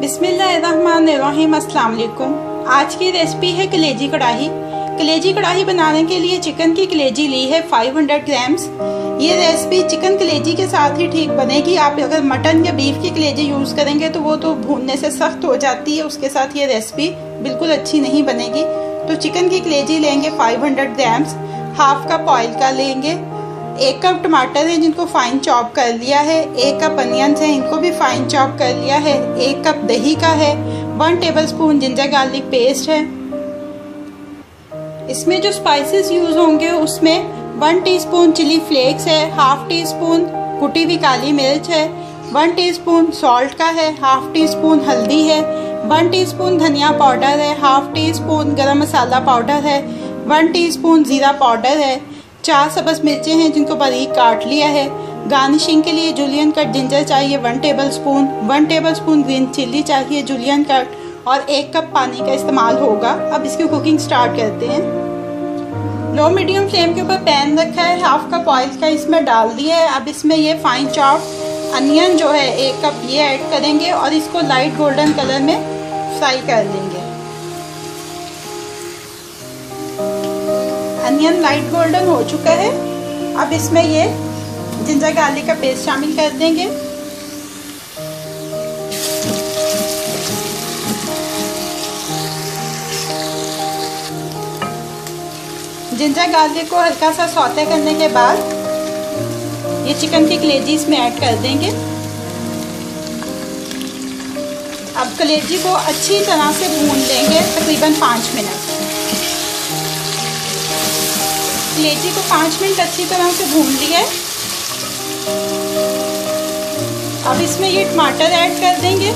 बिस्मिल्लाहिर्रहमानिर्रहीम। अस्सलाम वालेकुम। आज की रेसिपी है कलेजी कढ़ाई। कलेजी कढ़ाई बनाने के लिए चिकन की कलेजी ली है 500 ग्राम्स। ये रेसिपी चिकन कलेजी के साथ ही ठीक बनेगी। आप अगर मटन या बीफ की कलेजी यूज़ करेंगे तो वो तो भूनने से सख्त हो जाती है, उसके साथ ये रेसिपी बिल्कुल अच्छी नहीं बनेगी। तो चिकन की कलेजी लेंगे 500 ग्राम्स। हाफ कप ऑयल का लेंगे। 1 कप टमाटर है जिनको फाइन चॉप कर लिया है। 1 कप अनियंस है, इनको भी फाइन चॉप कर लिया है। 1 कप दही का है। 1 टेबलस्पून जिंजर गार्लिक पेस्ट है। इसमें जो स्पाइसेस यूज होंगे उसमें 1 टीस्पून चिली फ्लेक्स है, हाफ टी स्पून कुटी हुई काली मिर्च है, 1 टीस्पून सॉल्ट का है, हाफ टी स्पून हल्दी है, 1 टीस्पून धनिया पाउडर है, हाफ टी स्पून गरम मसाला पाउडर है, 1 टीस्पून जीरा पाउडर है। 4 सब्ज़ मिर्चें हैं जिनको बारीक काट लिया है। गार्निशिंग के लिए जूलियन कट जिंजर चाहिए 1 टेबलस्पून, 1 टेबलस्पून ग्रीन चिल्ली चाहिए जूलियन कट, और 1 कप पानी का इस्तेमाल होगा। अब इसकी कुकिंग स्टार्ट करते हैं। लो मीडियम फ्लेम के ऊपर पैन रखा है, हाफ कप ऑयल का इसमें डाल दिया है। अब इसमें ये फाइन चॉप अनियन जो है 1 कप ये ऐड करेंगे और इसको लाइट गोल्डन कलर में फ्राई कर लेंगे। अनियन लाइट गोल्डन हो चुका है। अब इसमें ये जिंजर गार्लिक का पेस्ट शामिल कर देंगे। जिंजर गार्लिक को हल्का सा सौते करने के बाद ये चिकन की कलेजी इसमें ऐड कर देंगे। अब कलेजी को अच्छी तरह से भून लेंगे तकरीबन 5 मिनट। कलेजी को 5 मिनट अच्छी तरह से भून लिया है। अब इसमें ये टमाटर ऐड कर देंगे।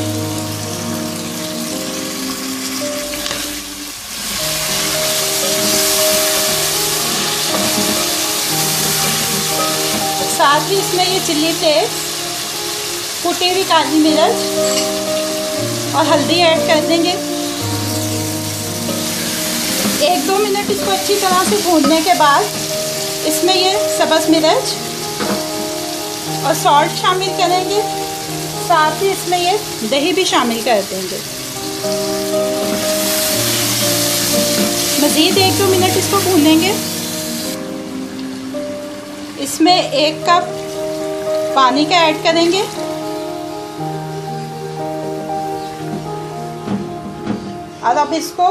साथ ही इसमें ये चिल्ली फ्लेक्स, कुटी हुई काली मिर्च और हल्दी ऐड कर देंगे। 1-2 मिनट इसको अच्छी तरह से भूनने के बाद इसमें ये सब्ज़ मिर्च और सॉल्ट शामिल करेंगे। साथ ही इसमें ये दही भी शामिल कर देंगे। मज़ीद 1-2 मिनट इसको भूनेंगे। इसमें 1 कप पानी का ऐड करेंगे। और अब इसको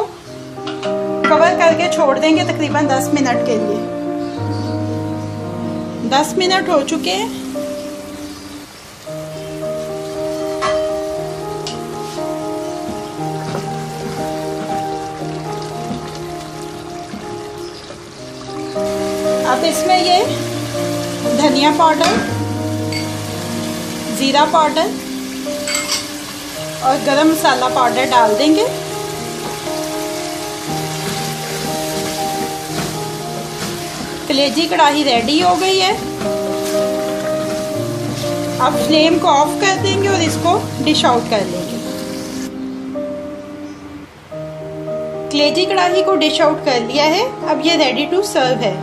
कवर करके छोड़ देंगे तकरीबन 10 मिनट के लिए। 10 मिनट हो चुके हैं। अब इसमें ये धनिया पाउडर, जीरा पाउडर और गरम मसाला पाउडर डाल देंगे। कलेजी कढ़ाई रेडी हो गई है। अब फ्लेम को ऑफ कर देंगे और इसको डिश आउट कर लेंगे। कलेजी कढ़ाई को डिश आउट कर लिया है। अब ये रेडी टू सर्व है।